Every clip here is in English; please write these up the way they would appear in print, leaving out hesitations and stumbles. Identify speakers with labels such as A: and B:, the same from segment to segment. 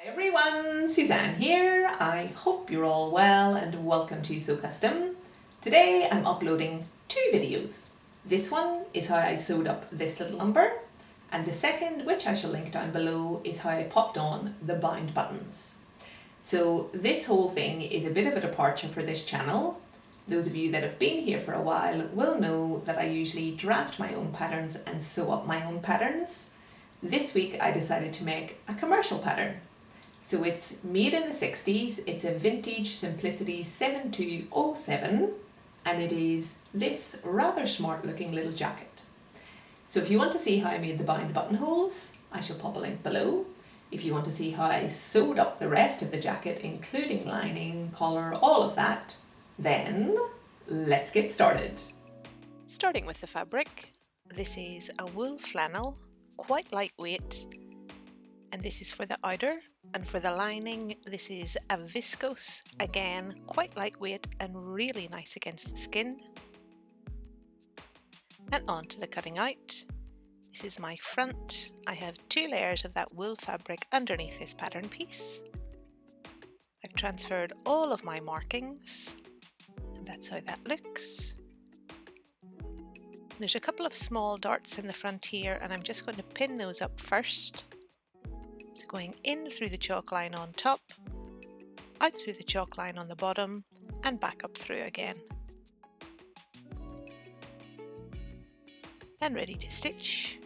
A: Hi everyone, Suzanne here. I hope you're all well and welcome to Sew Custom. Today I'm uploading two videos. This one is how I sewed up this little number, and the second, which I shall link down below, is how I popped on the bind buttons. So this whole thing is a bit of a departure for this channel. Those of you that have been here for a while will know that I usually draft my own patterns and sew up my own patterns. This week I decided to make a commercial pattern. So it's made in the 60s, it's a vintage Simplicity 7207, and it is this rather smart looking little jacket. So if you want to see how I made the bind buttonholes, I shall pop a link below. If you want to see how I sewed up the rest of the jacket, including lining, collar, all of that, then let's get started.
B: Starting with the fabric, this is a wool flannel, quite lightweight, and this is for the outer, and for the lining this is a viscose, again quite lightweight and really nice against the skin. And on to the cutting out. This is my front. I have two layers of that wool fabric underneath this pattern piece. I've transferred all of my markings, and that's how that looks. There's a couple of small darts in the front here, and I'm just going to pin those up first. So going in through the chalk line on top, out through the chalk line on the bottom, and back up through again. And ready to stitch.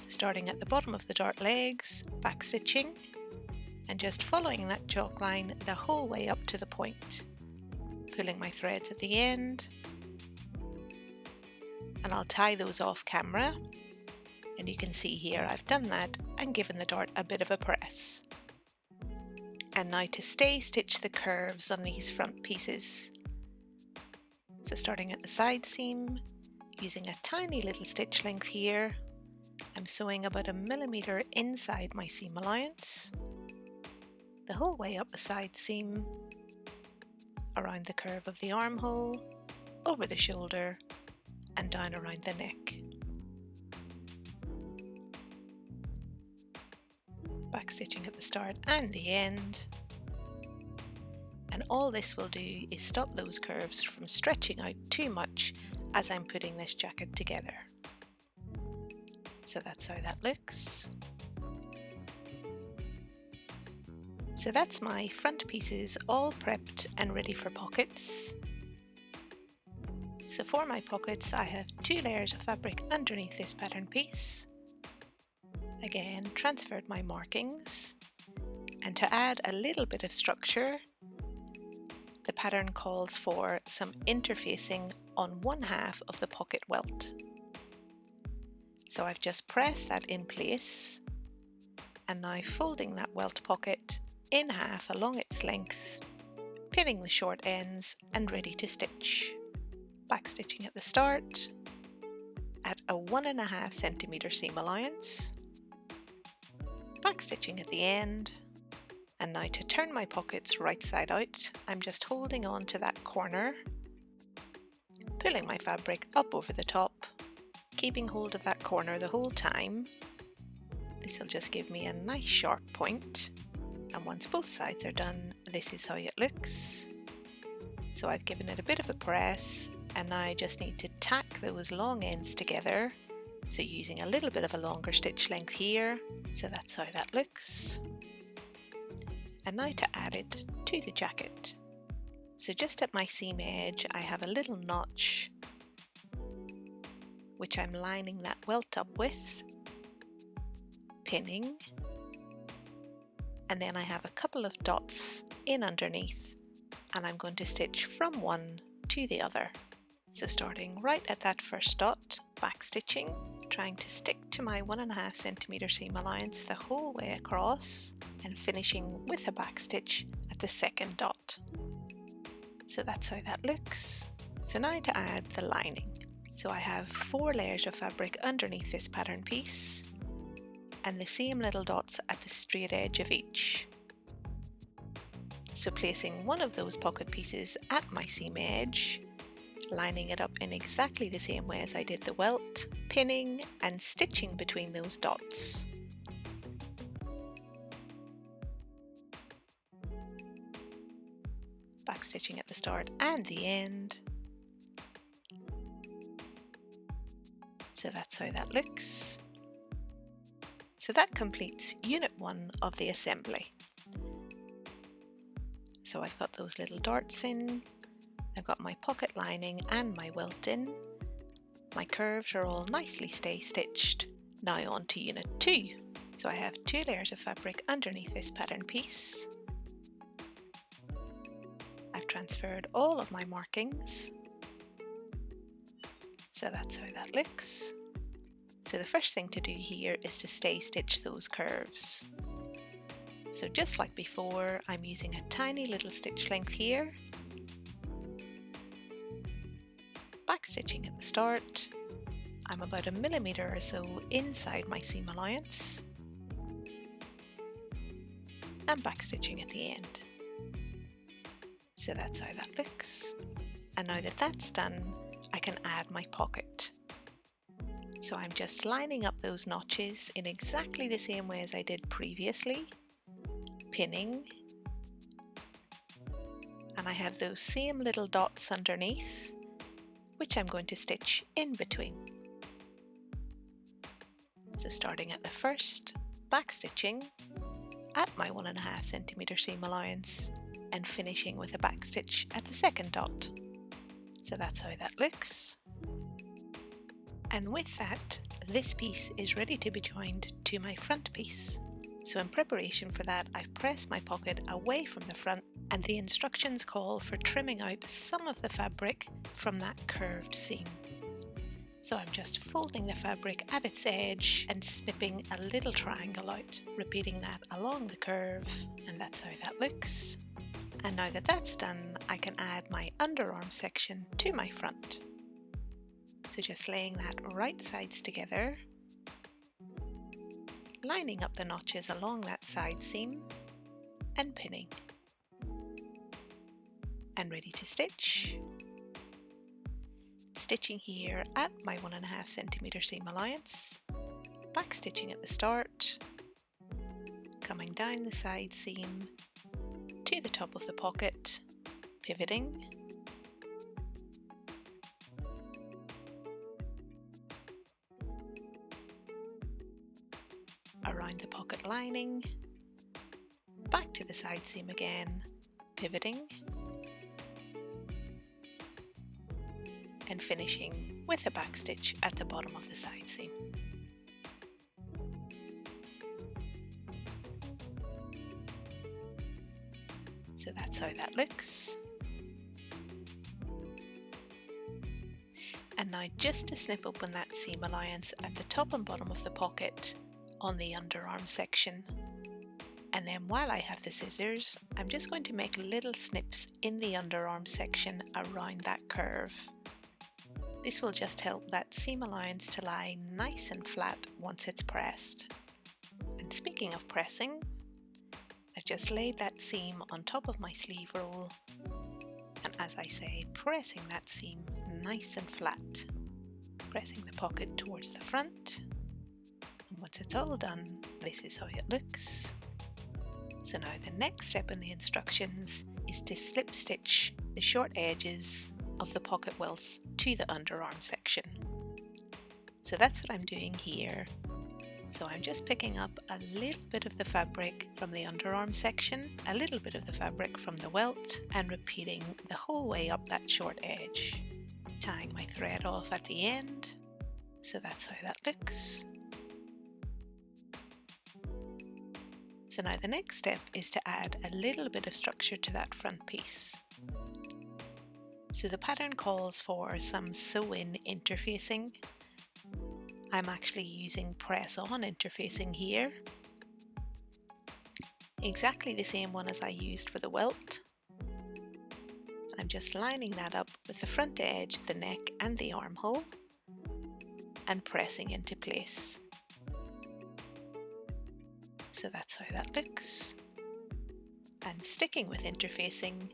B: So starting at the bottom of the dart legs, back stitching, and just following that chalk line the whole way up to the point. Pulling my threads at the end, and I'll tie those off camera. And you can see here I've done that and given the dart a bit of a press. And now to stay stitch the curves on these front pieces. So starting at the side seam, using a tiny little stitch length here, I'm sewing about 1 millimeter inside my seam allowance, the whole way up the side seam, around the curve of the armhole, over the shoulder, and down around the neck. Back stitching at the start and the end, and all this will do is stop those curves from stretching out too much as I'm putting this jacket together. So that's how that looks. So that's my front pieces all prepped and ready for pockets. So for my pockets I have two layers of fabric underneath this pattern piece. Again, transferred my markings, and to add a little bit of structure, the pattern calls for some interfacing on one half of the pocket welt. So I've just pressed that in place, and now folding that welt pocket in half along its length, pinning the short ends and ready to stitch. Back stitching at the start at a 1.5 centimeter seam allowance. Back stitching at the end, and now to turn my pockets right side out, I'm just holding on to that corner, pulling my fabric up over the top, keeping hold of that corner the whole time. This will just give me a nice sharp point, and once both sides are done, this is how it looks. So I've given it a bit of a press, and now I just need to tack those long ends together. So using a little bit of a longer stitch length here, so that's how that looks. And now to add it to the jacket. So just at my seam edge I have a little notch which I'm lining that welt up with, pinning, and then I have a couple of dots in underneath, and I'm going to stitch from one to the other. So starting right at that first dot, back stitching, trying to stick to my 1.5 centimeter seam allowance the whole way across, and finishing with a back stitch at the second dot. So that's how that looks. So now to add the lining. So I have 4 layers of fabric underneath this pattern piece, and the same little dots at the straight edge of each. So placing one of those pocket pieces at my seam edge, lining it up in exactly the same way as I did the welt, pinning and stitching between those dots. backstitching at the start and the end. So that's how that looks. So that completes Unit 1 of the assembly. So I've got those little darts in, I've got my pocket lining and my welt in, my curves are all nicely stay stitched. Now on to Unit 2. So I have 2 layers of fabric underneath this pattern piece. I've transferred all of my markings. So that's how that looks. So the first thing to do here is to stay stitch those curves. So just like before, I'm using a tiny little stitch length here, backstitching at the start. I'm about 1 millimeter or so inside my seam allowance, and backstitching at the end. So that's how that looks. And now that that's done, I can add my pocket. So I'm just lining up those notches in exactly the same way as I did previously, pinning, and I have those same little dots underneath, which I'm going to stitch in between. So starting at the first, backstitching at my 1.5 centimeter seam allowance and finishing with a backstitch at the second dot. So that's how that looks. And with that, this piece is ready to be joined to my front piece. So in preparation for that, I've pressed my pocket away from the front, and the instructions call for trimming out some of the fabric from that curved seam. So I'm just folding the fabric at its edge and snipping a little triangle out, repeating that along the curve, and that's how that looks. And now that that's done, I can add my underarm section to my front. So just laying that right sides together, lining up the notches along that side seam and pinning. And ready to stitch. Stitching here at my 1.5 centimeter seam allowance, backstitching at the start, coming down the side seam to the top of the pocket, pivoting, around the pocket lining, back to the side seam again, pivoting, and finishing with a backstitch at the bottom of the side seam. So that's how that looks. And now just to snip open that seam allowance at the top and bottom of the pocket on the underarm section. And then while I have the scissors, I'm just going to make little snips in the underarm section around that curve. This will just help that seam allowance to lie nice and flat once it's pressed. And speaking of pressing, I've just laid that seam on top of my sleeve roll, and as I say, pressing that seam nice and flat, pressing the pocket towards the front, and once it's all done, this is how it looks. So now the next step in the instructions is to slip stitch the short edges of the pocket welts to the underarm section. So that's what I'm doing here. So I'm just picking up a little bit of the fabric from the underarm section, a little bit of the fabric from the welt, and repeating the whole way up that short edge, tying my thread off at the end. So that's how that looks. So now the next step is to add a little bit of structure to that front piece. So the pattern calls for some sew-in interfacing. I'm actually using press-on interfacing here. Exactly the same one as I used for the welt. I'm just lining that up with the front edge, the neck and the armhole, and pressing into place. So that's how that looks. And sticking with interfacing,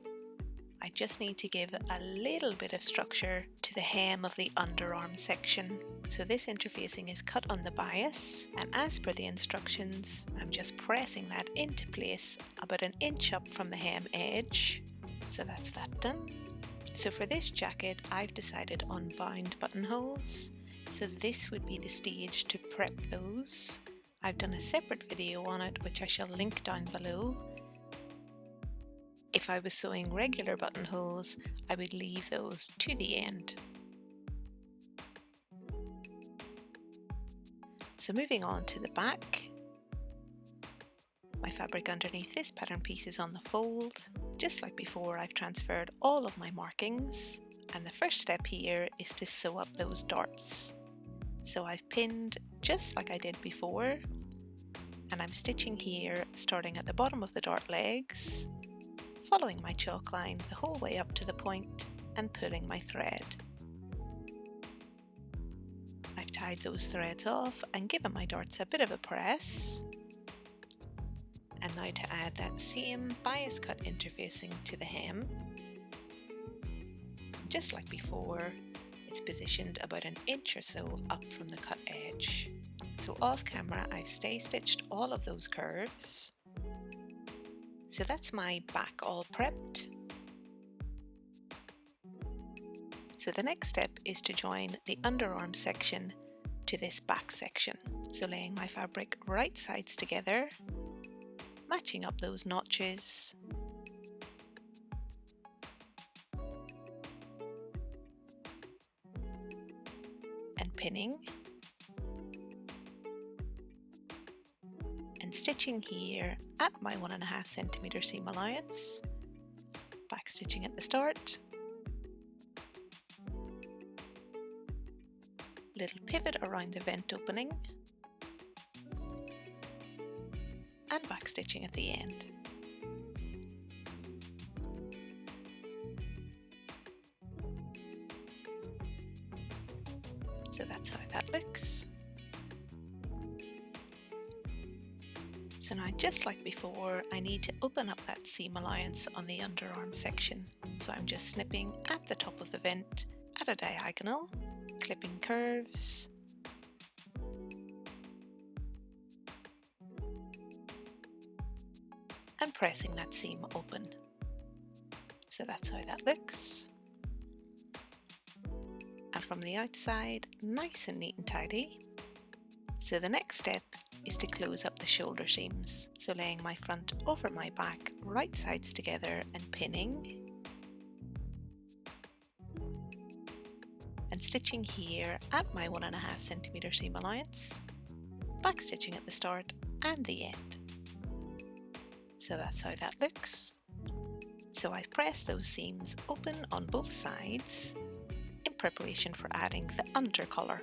B: I just need to give a little bit of structure to the hem of the underarm section. So this interfacing is cut on the bias, and as per the instructions, I'm just pressing that into place about 1 inch up from the hem edge, So that's that done. So for this jacket, I've decided on bound buttonholes. So this would be the stage to prep those. I've done a separate video on it, which I shall link down below. If I was sewing regular buttonholes, I would leave those to the end. So moving on to the back. My fabric underneath this pattern piece is on the fold. Just like before, I've transferred all of my markings, and the first step here is to sew up those darts. So I've pinned just like I did before, and I'm stitching here starting at the bottom of the dart legs, following my chalk line the whole way up to the point and pulling my thread. I've tied those threads off and given my darts a bit of a press. And now to add that same bias cut interfacing to the hem. Just like before, it's positioned about an inch or so up from the cut edge. So off camera, I've stay stitched all of those curves. So that's my back all prepped. So the next step is to join the underarm section to this back section. So laying my fabric right sides together, matching up those notches, and pinning, and stitching here at my 1.5 centimeter seam allowance, back stitching at the start, little pivot around the vent opening, and back stitching at the end. So that's how that looks. So now, just like before, I need to open up that seam allowance on the underarm section. So I'm just snipping at the top of the vent at a diagonal, clipping curves, and pressing that seam open. So that's how that looks. And from the outside, nice and neat and tidy. So the next step is to close up the shoulder seams. So laying my front over my back, right sides together and pinning. And stitching here at my 1.5 centimeter seam allowance, back stitching at the start and the end. So that's how that looks. So I've pressed those seams open on both sides in preparation for adding the undercollar.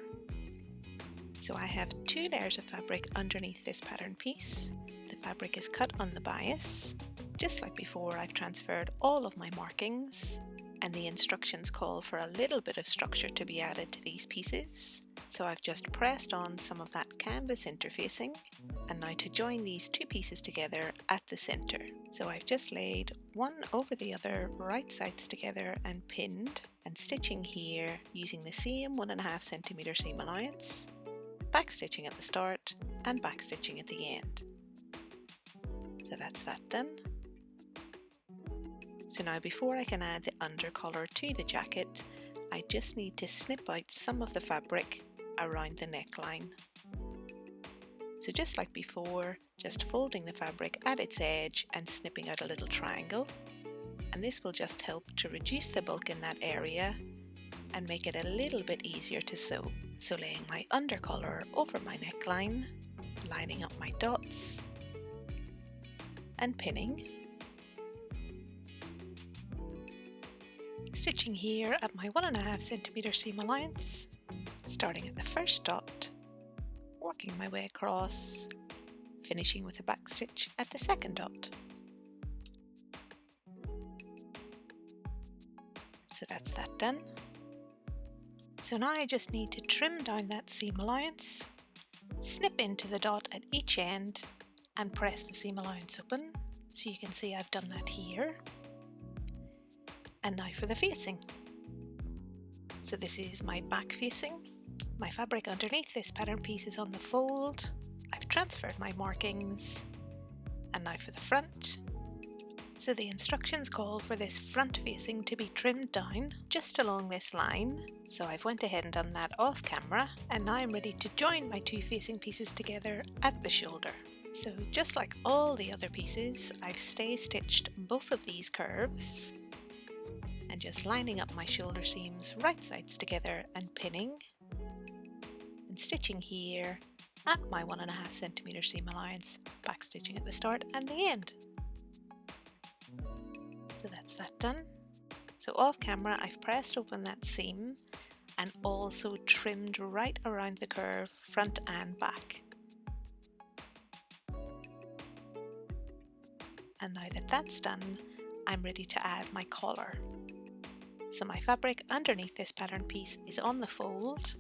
B: So I have 2 layers of fabric underneath this pattern piece. The fabric is cut on the bias. Just like before, I've transferred all of my markings, and the instructions call for a little bit of structure to be added to these pieces. So I've just pressed on some of that canvas interfacing, and now to join these 2 pieces together at the center. So I've just laid one over the other, right sides together and pinned, and stitching here using the same 1.5 centimeter seam allowance, back stitching at the start and back stitching at the end. So that's that done. So now, before I can add the undercollar to the jacket, I just need to snip out some of the fabric around the neckline. So just like before, just folding the fabric at its edge and snipping out a little triangle. And this will just help to reduce the bulk in that area and make it a little bit easier to sew. So laying my undercollar over my neckline, lining up my dots and pinning. Stitching here at my 1.5 centimeter seam allowance, starting at the first dot, working my way across, finishing with a back stitch at the second dot. So that's that done. So now I just need to trim down that seam allowance, snip into the dot at each end and press the seam allowance open. So you can see I've done that here. And now for the facing. So this is my back facing. My fabric underneath this pattern piece is on the fold. I've transferred my markings. And now for the front. So the instructions call for this front facing to be trimmed down just along this line. So I've went ahead and done that off camera, and now I'm ready to join my two facing pieces together at the shoulder. So just like all the other pieces, I've stay stitched both of these curves and just lining up my shoulder seams right sides together and pinning and stitching here at my 1.5 centimeter seam allowance, back stitching at the start and the end. So that's that done. So off camera I've pressed open that seam and also trimmed right around the curve front and back. And now that that's done, I'm ready to add my collar. So my fabric underneath this pattern piece is on the fold.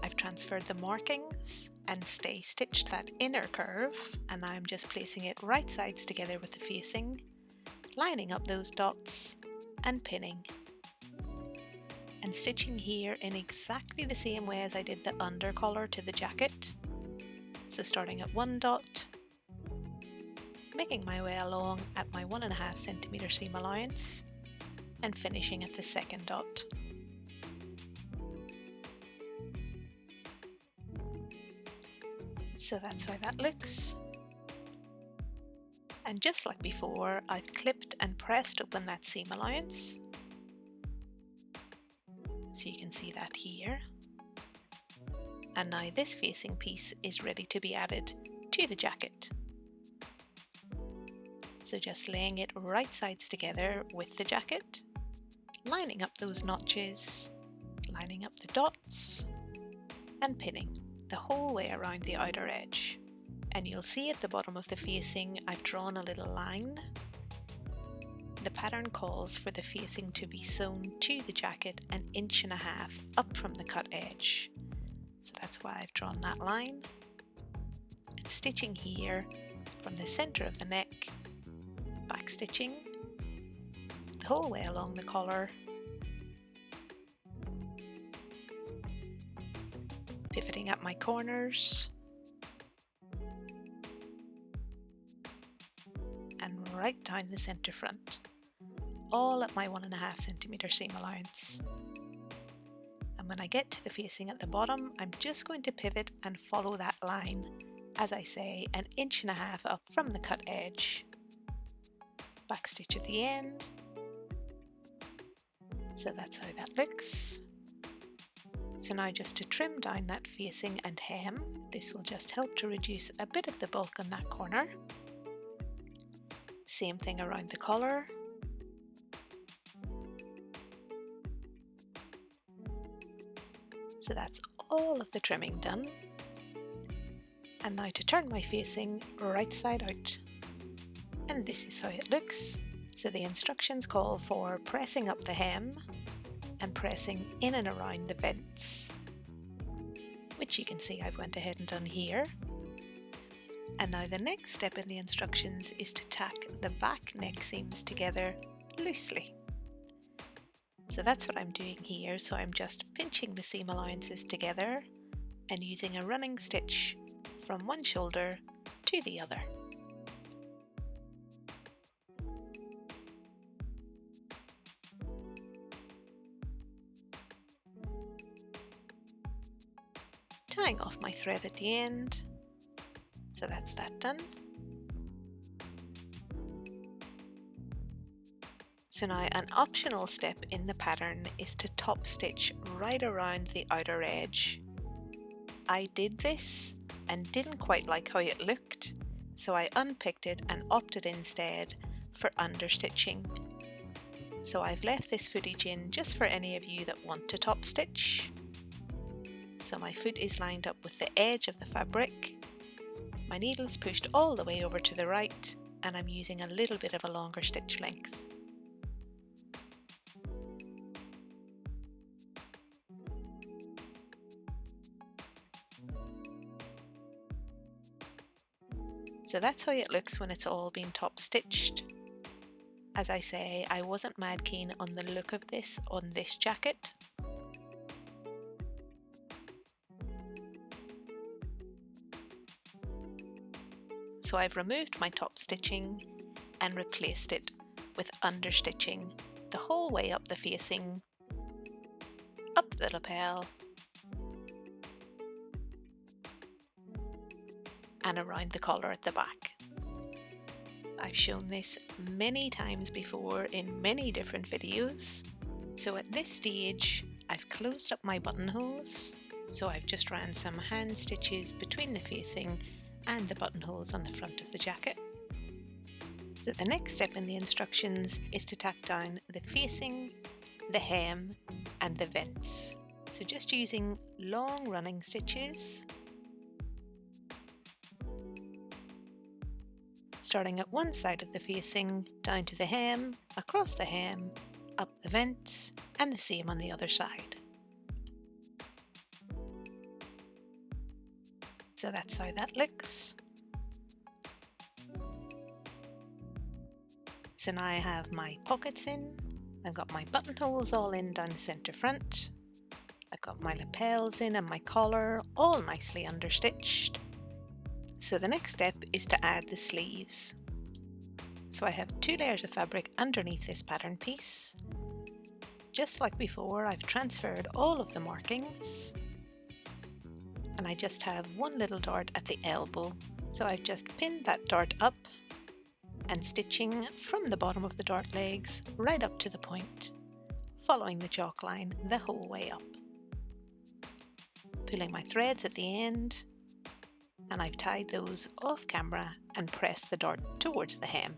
B: I've transferred the markings and stay stitched that inner curve, and now I'm just placing it right sides together with the facing, lining up those dots and pinning. And stitching here in exactly the same way as I did the under collar to the jacket. So starting at one dot, making my way along at my 1.5 centimeter seam allowance and finishing at the second dot. So that's how that looks. And just like before, I've clipped and pressed open that seam allowance. So you can see that here. And now this facing piece is ready to be added to the jacket. So just laying it right sides together with the jacket, lining up those notches, lining up the dots, and pinning the whole way around the outer edge. And you'll see at the bottom of the facing I've drawn a little line. The pattern calls for the facing to be sewn to the jacket 1.5 inches up from the cut edge. So that's why I've drawn that line. And stitching here from the centre of the neck, back stitching the whole way along the collar, pivoting at my corners, and right down the centre front, all at my 1.5 centimeter seam allowance. And when I get to the facing at the bottom, I'm just going to pivot and follow that line, as I say, 1.5 inches up from the cut edge. Back stitch at the end. So that's how that looks. So now just to trim down that facing and hem, this will just help to reduce a bit of the bulk on that corner. Same thing around the collar. So that's all of the trimming done. And now to turn my facing right side out. And this is how it looks. So the instructions call for pressing up the hem and pressing in and around the vents, which you can see I've went ahead and done here. And now the next step in the instructions is to tack the back neck seams together loosely. So that's what I'm doing here. So I'm just pinching the seam allowances together and using a running stitch from one shoulder to the other. Tying off my thread at the end. So that's that done. So now an optional step in the pattern is to top stitch right around the outer edge. I did this and didn't quite like how it looked, so I unpicked it and opted instead for understitching. So I've left this footage in just for any of you that want to top stitch. So my foot is lined up with the edge of the fabric. My needle's pushed all the way over to the right, and I'm using a little bit of a longer stitch length. So that's how it looks when it's all been top stitched. As I say, I wasn't mad keen on the look of this on this jacket. So I've removed my top stitching and replaced it with understitching the whole way up the facing, up the lapel, and around the collar at the back. I've shown this many times before in many different videos. So at this stage, I've closed up my buttonholes. So I've just ran some hand stitches between the facing and the buttonholes on the front of the jacket. So the next step in the instructions is to tack down the facing, the hem and the vents. So just using long running stitches, starting at one side of the facing, down to the hem, across the hem, up the vents, and the same on the other side. So that's how that looks. So now I have my pockets in, I've got my buttonholes all in down the centre front, I've got my lapels in and my collar all nicely understitched. So the next step is to add the sleeves. So I have 2 layers of fabric underneath this pattern piece. Just like before, I've transferred all of the markings and I just have one little dart at the elbow. So I've just pinned that dart up and stitching from the bottom of the dart legs right up to the point, following the jock line the whole way up. Pulling my threads at the end, and I've tied those off camera and pressed the dart towards the hem.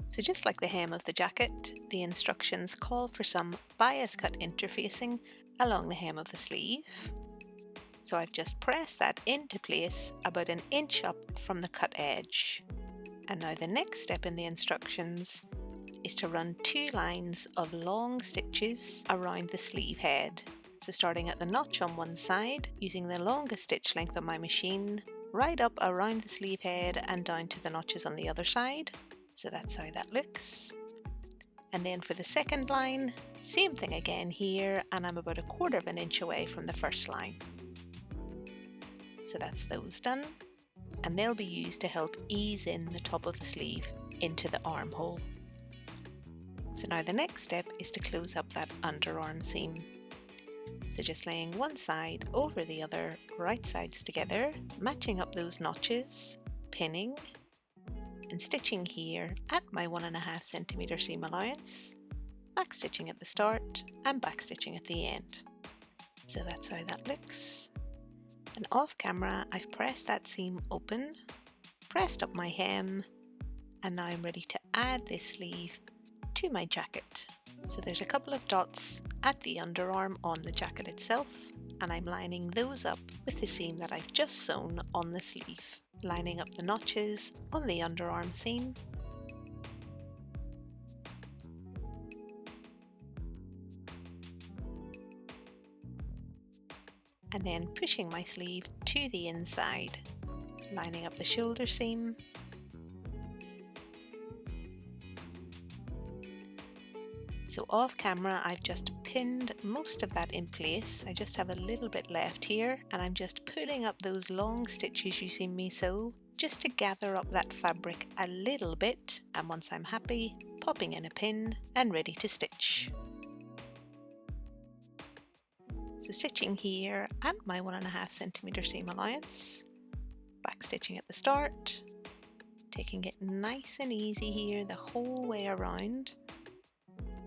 B: So just like the hem of the jacket, the instructions call for some bias cut interfacing along the hem of the sleeve. So I've just pressed that into place about 1 inch up from the cut edge. And now the next step in the instructions is to run 2 lines of long stitches around the sleeve head. So starting at the notch on one side, using the longest stitch length of my machine, right up around the sleeve head and down to the notches on the other side. So that's how that looks. And then for the second line, same thing again here, and I'm about 1/4 inch away from the first line. So that's those done, and they'll be used to help ease in the top of the sleeve into the armhole. So now the next step is to close up that underarm seam. So just laying one side over the other, right sides together, matching up those notches, pinning, and stitching here at my 1.5 centimeter seam allowance, back stitching at the start and back stitching at the end. So that's how that looks. And off camera, I've pressed that seam open, pressed up my hem, and now I'm ready to add this sleeve to my jacket. So there's a couple of dots at the underarm on the jacket itself, and I'm lining those up with the seam that I've just sewn on the sleeve, lining up the notches on the underarm seam. And then pushing my sleeve to the inside, lining up the shoulder seam, so off camera I've just pinned most of that in place. I just have a little bit left here, and I'm just pulling up those long stitches you see me sew just to gather up that fabric a little bit, and once I'm happy, popping in a pin and ready to stitch. So stitching here at my 1.5 centimeter seam allowance, back stitching at the start, taking it nice and easy here the whole way around,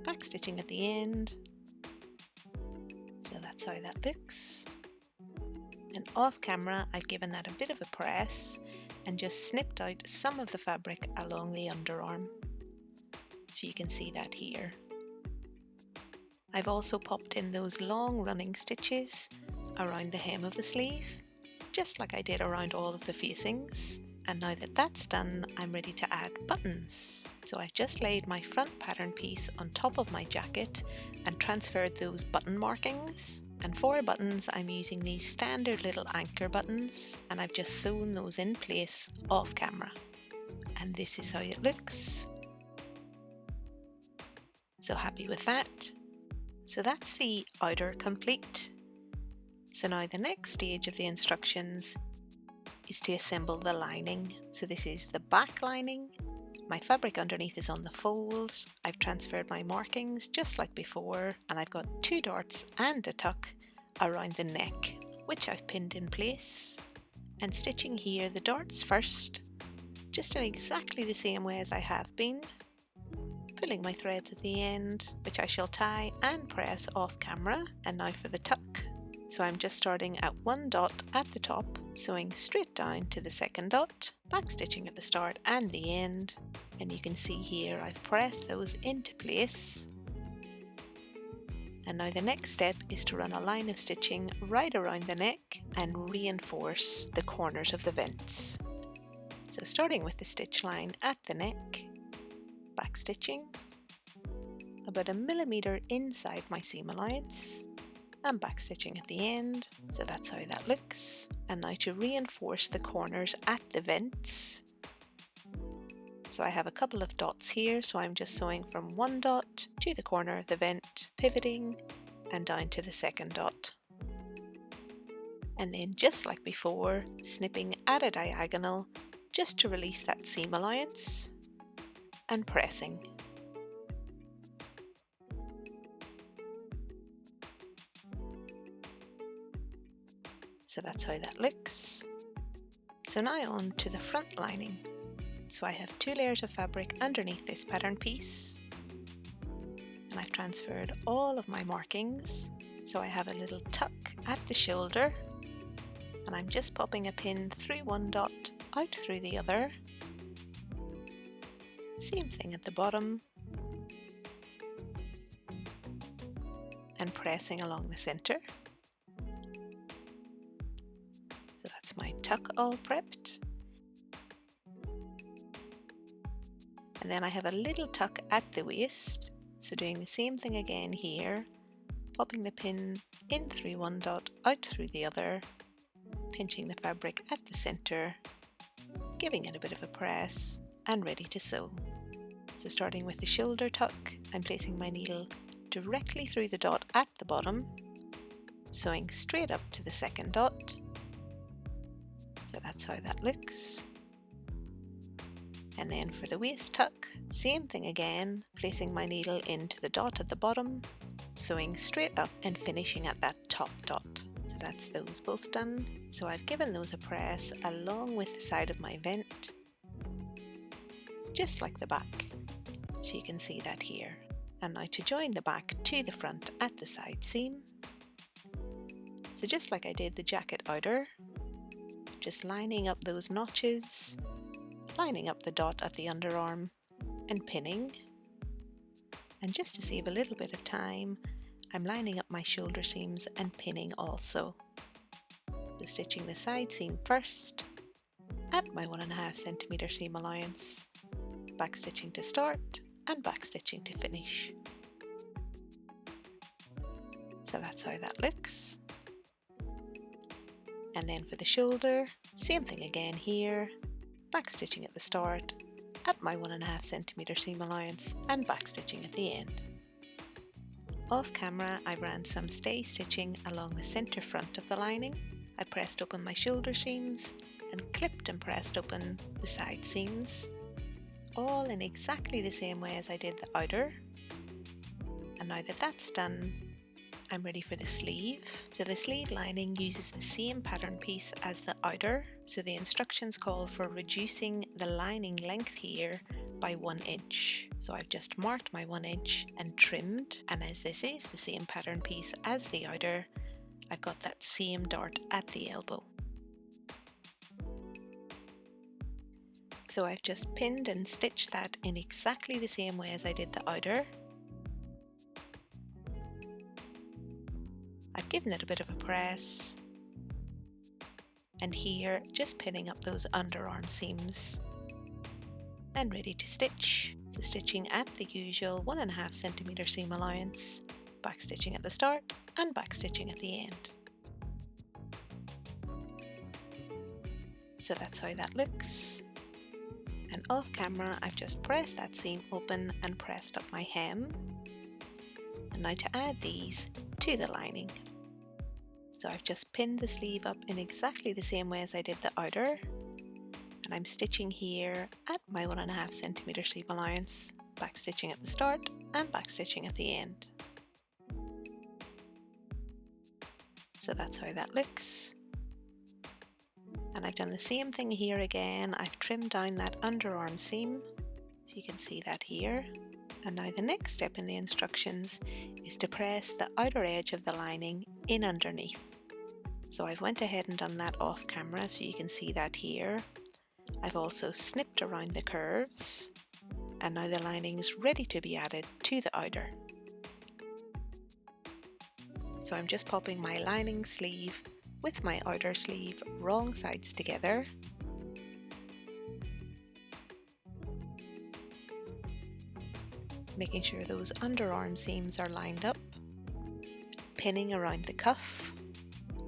B: back stitching at the end. So that's how that looks. And off camera I've given that a bit of a press and just snipped out some of the fabric along the underarm, so you can see that here. I've also popped in those long running stitches around the hem of the sleeve, just like I did around all of the facings. And now that that's done, I'm ready to add buttons. So I've just laid my front pattern piece on top of my jacket and transferred those button markings. And for buttons, I'm using these standard little anchor buttons, and I've just sewn those in place off camera. And this is how it looks. So happy with that. So that's the outer complete. So now the next stage of the instructions is to assemble the lining. So this is the back lining My fabric underneath is on the fold. I've transferred my markings just like before, and I've got 2 darts and a tuck around the neck, which I've pinned in place. And stitching here the darts first, just in exactly the same way as I have been. Pulling my threads at the end, which I shall tie and press off camera. And now for the tuck. So I'm just starting at 1 dot at the top, sewing straight down to the 2nd dot, back stitching at the start and the end. And you can see here I've pressed those into place. And now the next step is to run a line of stitching right around the neck and reinforce the corners of the vents. So starting with the stitch line at the neck, back stitching about 1 millimeter inside my seam allowance and back stitching at the end. So that's how that looks. And now to reinforce the corners at the vents. So I have a couple of dots here, so I'm just sewing from 1 dot to the corner of the vent, pivoting and down to the 2nd dot. And then just like before, snipping at a diagonal just to release that seam allowance and pressing. So that's how that looks. So now on to the front lining. So I have 2 layers of fabric underneath this pattern piece, and I've transferred all of my markings. So I have a little tuck at the shoulder, and I'm just popping a pin through 1 dot, out through the other. Same thing at the bottom, and pressing along the center. So that's my tuck all prepped. And then I have a little tuck at the waist, so doing the same thing again here, popping the pin in through 1 dot, out through the other, pinching the fabric at the center, giving it a bit of a press, and ready to sew. So starting with the shoulder tuck, I'm placing my needle directly through the dot at the bottom, sewing straight up to the 2nd dot. So that's how that looks. And then for the waist tuck, same thing again, placing my needle into the dot at the bottom, sewing straight up and finishing at that top dot. So that's those both done. So I've given those a press along with the side of my vent, just like the back. So you can see that here. And now to join the back to the front at the side seam. So just like I did the jacket outer, just lining up those notches, lining up the dot at the underarm and pinning. And just to save a little bit of time, I'm lining up my shoulder seams and pinning also. So stitching the side seam first at my 1.5 centimeter seam allowance, back stitching to start and back stitching to finish. So that's how that looks. And then for the shoulder, same thing again here, back stitching at the start at my 1.5 centimeter seam allowance and back stitching at the end. Off camera, I ran some stay stitching along the center front of the lining. I pressed open my shoulder seams and clipped and pressed open the side seams, all in exactly the same way as I did the outer. And now that that's done, I'm ready for the sleeve. So the sleeve lining uses the same pattern piece as the outer, so the instructions call for reducing the lining length here by 1 inch. So I've just marked my 1 inch and trimmed, and as this is the same pattern piece as the outer, I've got that same dart at the elbow. So I've just pinned and stitched that in exactly the same way as I did the outer. I've given it a bit of a press, and here just pinning up those underarm seams and ready to stitch. So stitching at the usual 1.5 centimeter seam allowance, back stitching at the start and back stitching at the end. So that's how that looks. And off camera, I've just pressed that seam open and pressed up my hem. And now to add these to the lining. So I've just pinned the sleeve up in exactly the same way as I did the outer, And I'm stitching here at my 1.5 centimeter seam allowance, back stitching at the start and back stitching at the end. So that's how that looks. And I've done the same thing here again. I've trimmed down that underarm seam, so you can see that here. And now the next step in the instructions is to press the outer edge of the lining in underneath. So I've went ahead and done that off camera, so you can see that here. I've also snipped around the curves, and now the lining's ready to be added to the outer. So I'm just popping my lining sleeve with my outer sleeve wrong sides together. Making sure those underarm seams are lined up. Pinning around the cuff.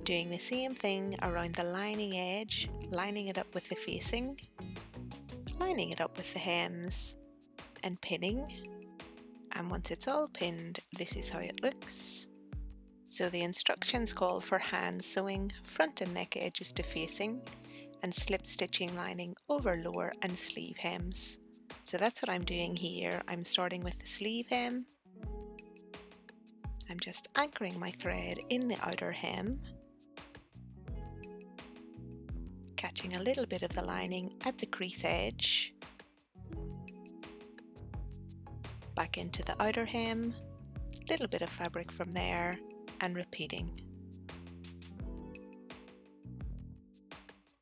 B: Doing the same thing around the lining edge, lining it up with the facing. Lining it up with the hems and pinning. And once it's all pinned, this is how it looks. So the instructions call for hand sewing front and neck edges to facing and slip stitching lining over lower and sleeve hems. So that's what I'm doing here. I'm starting with the sleeve hem. I'm just anchoring my thread in the outer hem, catching a little bit of the lining at the crease edge, back into the outer hem, little bit of fabric from there, and repeating.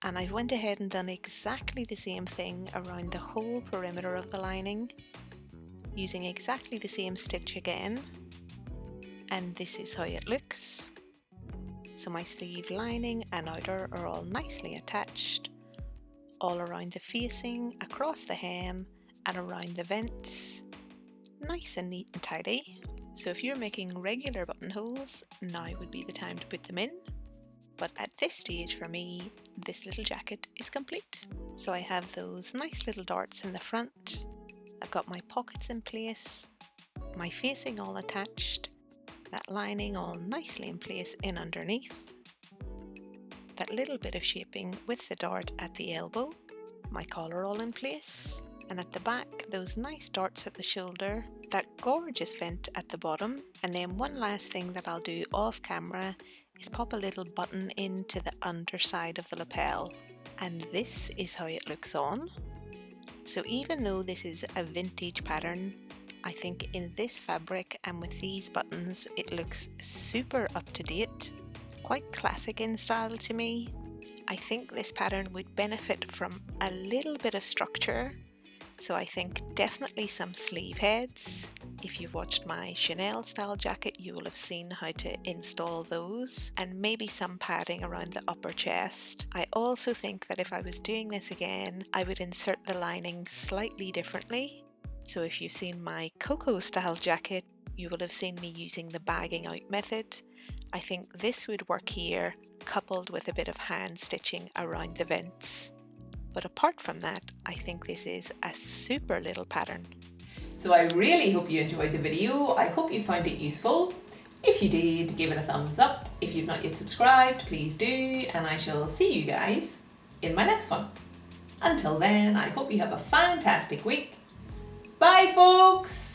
B: And I've went ahead and done exactly the same thing around the whole perimeter of the lining, using exactly the same stitch again, and this is how it looks. So my sleeve lining and outer are all nicely attached, all around the facing, across the hem, and around the vents, nice and neat and tidy. So if you're making regular buttonholes, now would be the time to put them in. But at this stage for me, this little jacket is complete. So I have those nice little darts in the front. I've got my pockets in place, my facing all attached, that lining all nicely in place in underneath, that little bit of shaping with the dart at the elbow, my collar all in place, and at the back, those nice darts at the shoulder, that gorgeous vent at the bottom, and then one last thing that I'll do off camera is pop a little button into the underside of the lapel. And this is how it looks on. So even though this is a vintage pattern, I think in this fabric and with these buttons, it looks super up to date, quite classic in style to me. I think this pattern would benefit from a little bit of structure. So I think definitely some sleeve heads. If you've watched my Chanel style jacket, you will have seen how to install those, and maybe some padding around the upper chest. I also think that if I was doing this again, I would insert the lining slightly differently. So if you've seen my COCO style jacket, you will have seen me using the bagging out method. I think this would work here, coupled with a bit of hand stitching around the vents. But apart from that, I think this is a super little pattern.
A: So I really hope you enjoyed the video. I hope you found it useful. If you did, give it a thumbs up. If you've not yet subscribed, please do, and I shall see you guys in my next one. Until then, I hope you have a fantastic week. Bye, folks!